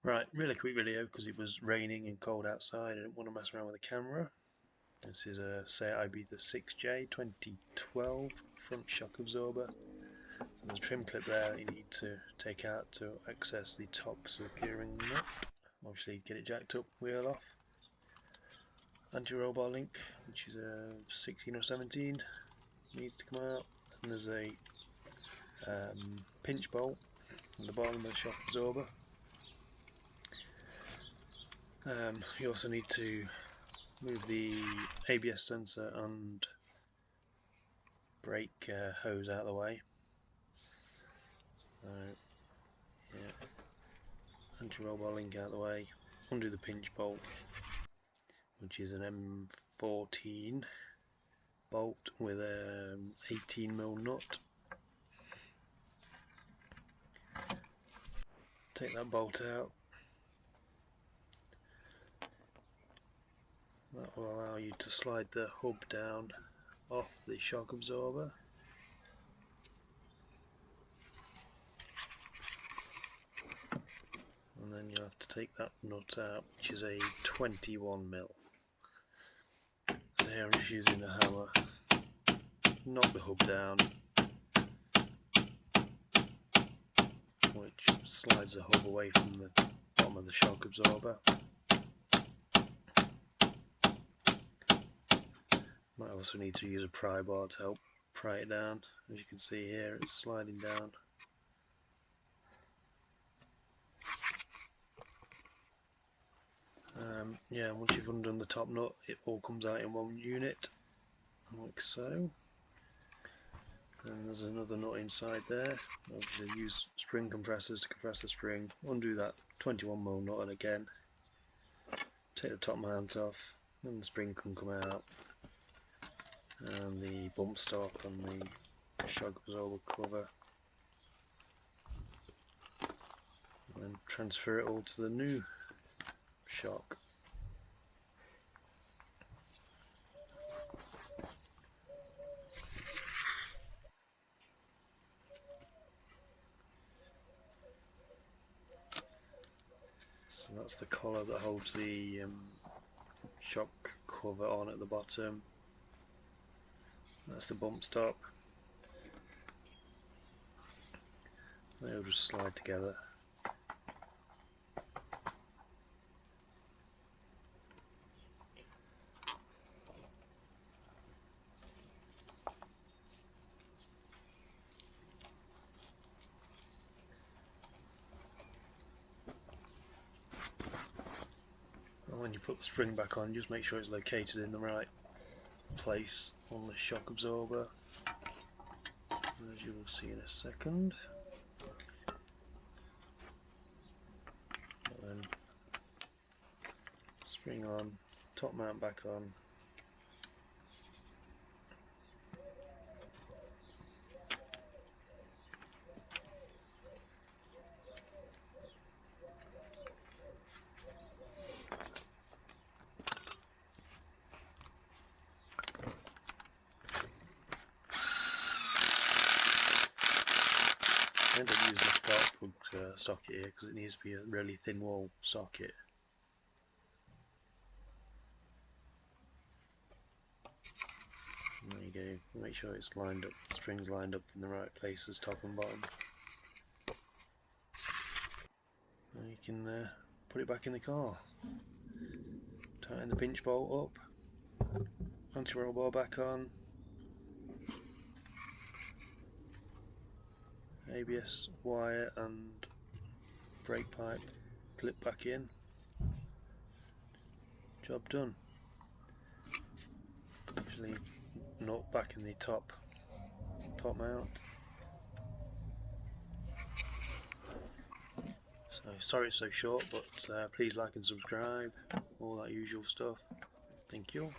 Right, really quick video because it was raining and cold outside. I didn't want to mess around with the camera. This is a Seat Ibiza 6J 2012 front shock absorber. So there's a trim clip there that you need to take out to access the top securing nut. Obviously get it jacked up, wheel off. Anti-roll bar link, which is a 16 or 17, needs to come out. And there's a pinch bolt on the bottom of the shock absorber. You also need to move the ABS sensor and brake hose out of the way. Yeah, anti-roll bar link out of the way, undo the pinch bolt, which is an M14 bolt with a 18mm nut. Take that bolt out. That will allow you to slide the hub down off the shock absorber. And then you'll have to take that nut out, which is a 21mm. So here I'm just using a hammer. Knock the hub down, which slides the hub away from the bottom of the shock absorber. Might also need to use a pry bar to help pry it down. As you can see here, it's sliding down. Yeah, once you've undone the top nut, it all comes out in one unit, like so. And there's another nut inside there. Obviously use spring compressors to compress the spring. Undo that 21mm nut, and again take the top mount off, and the spring can come out, and the bump stop and the shock absorber cover, and then transfer it all to the new shock. So that's the collar that holds the shock cover on at the bottom. That's the bump stop. They'll just slide together. And when you put the spring back on, just make sure it's located in the right place on the shock absorber, as you will see in a second. And then spring on, top mount back on. I end up using a spark plug socket here because it needs to be a really thin wall socket. And there you go, make sure it's lined up, the string's lined up in the right places, top and bottom. And you can put it back in the car. Tighten the pinch bolt up, anti-roll bar back on, ABS wire and brake pipe clip back in. Job done. Actually, nut back in the top mount. So sorry it's so short, but please like and subscribe, all that usual stuff. Thank you.